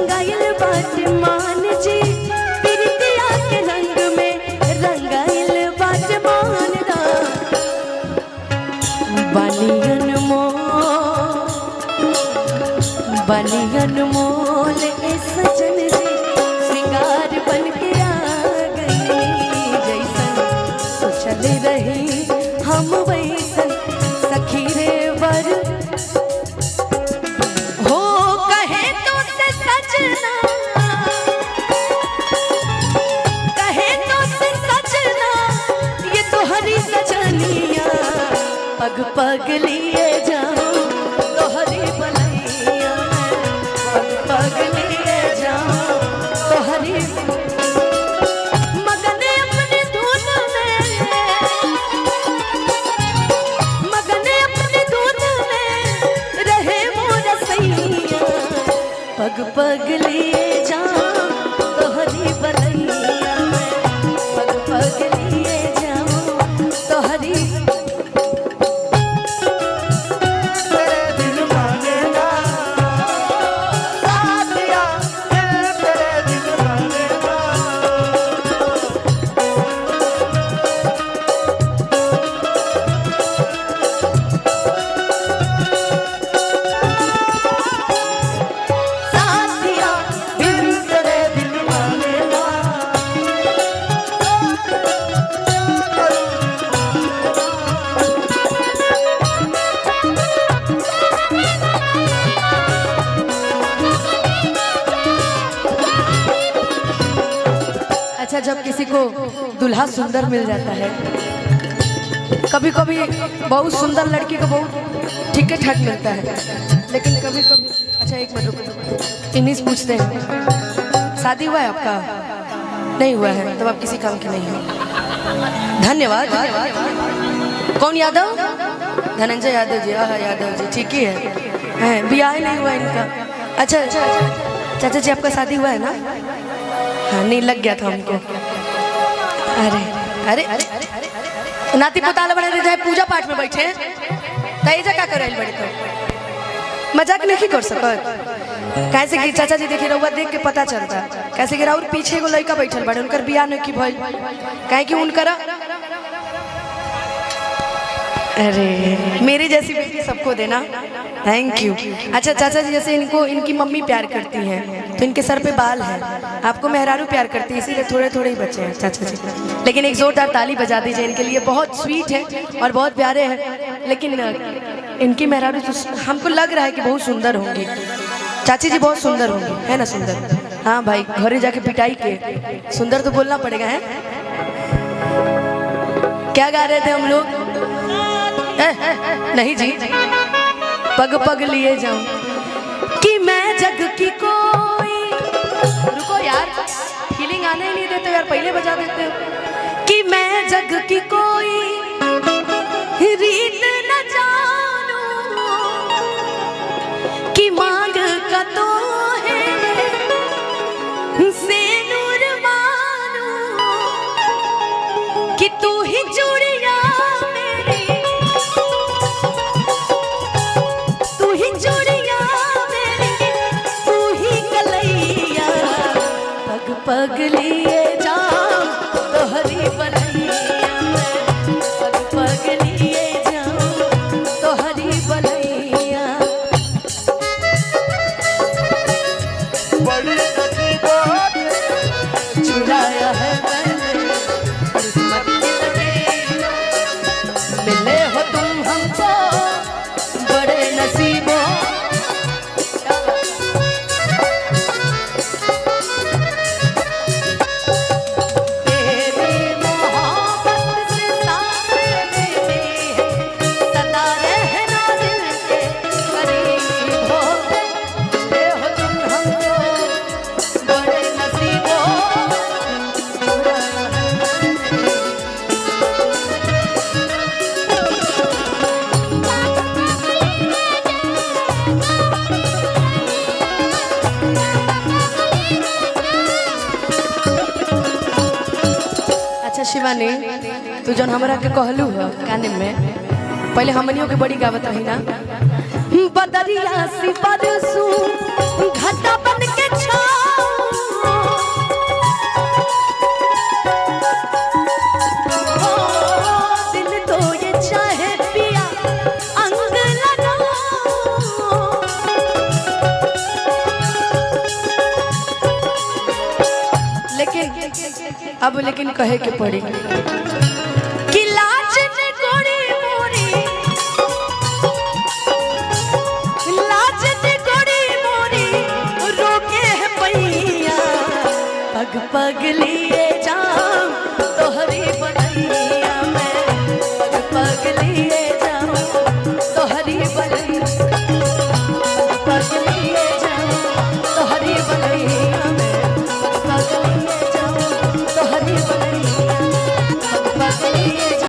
रंगाइल बाट मान जी प्रीतिया के रंग में रंगाइल बाट मान दा बनियन मोल ए सजन जी श्रृंगार बन के आ गई जैसन सोचल रही हम वैसन सखी रे वर हो कहे तो से सजना कहे तो से सजना ये तो हरी सजनिया पग पग लिए जाओ तो हरी बलैया पग पग लिए जाओ तो हरी मगने अपने धुन में मगने अपने धुन में रहे मोर सैया पग पग लिए जाओ तो हरी बलैया पग पग लिए जाओ तो हरी अच्छा जब किसी को दूल्हा सुंदर मिल जाता है कभी कभी बहुत सुंदर लड़की को बहुत ठीक ठाक मिलता है लेकिन कभी कभी अच्छा एक मिनट रुको इन्हीं से पूछते हैं शादी हुआ है आपका नहीं हुआ है तब आप किसी काम के नहीं हो धन्यवाद कौन यादव धनंजय यादव जी हाँ यादव जी ठीक ही है ब्याह नहीं हुआ इनका अच्छा चाचा जी आपका शादी हुआ है ना हाँ नहीं लग गया था हमको अरे अरे अरे नाती पोताला बने जाए पूजा पाठ में बैठे तैजा का करे बड़े तो मजाक नहीं कर सकत कैसे कि चाचा जी देखिए रउआ देख के पता चलता कैसे कि राउर पीछे एगो लड़का बैठल बड़े उनकर बियाह नहीं की भइल काहे कि उनकर अरे मेरी जैसी बेटी सबको देना थैंक यू अच्छा चाचा जी जैसे इनको इनकी मम्मी प्यार करती हैं तो इनके सर पे बाल है आपको मेहरारू प्यार करती है इसीलिए थोड़े थोड़े ही बच्चे हैं चाचा जी लेकिन एक जोरदार ताली बजा दीजिए इनके लिए बहुत स्वीट है और बहुत प्यारे हैं लेकिन इनकी मेहरारू तो हमको लग रहा है कि बहुत सुंदर होंगी चाची जी बहुत सुंदर होंगी है ना सुंदर हाँ भाई घरे जाके पिटाई के सुंदर तो बोलना पड़ेगा है क्या गा रहे थे हम लोग नहीं जी पग पग लिए जाऊं कि मैं जग की कोई रुको यार फीलिंग आने ही नहीं देते यार पहले बजा देते हो कि मैं जग की कोई रीत न जानू कि मांग का तो है से नूर मानू कि तू ही चूड़िया पग लिए जाओ तो हरी बलैया पग पग लिए जाओ तो हरी बलैया बड़ी चुराया है मैंने किस्मत मिले हो तुम हमको बड़े नसीबों शिवानी तू जौन हमरा के कहलू है गाने में पहले हमनियों के बड़ी गावत रही ना बदरिया सी बरसू घटा बन के छा अब लेकिन कहे के पड़ी कि लाज ने गोरी मोरी, लाज ने गोरी मोरी रोके है पैया, पग पग लिए जाम तोहरी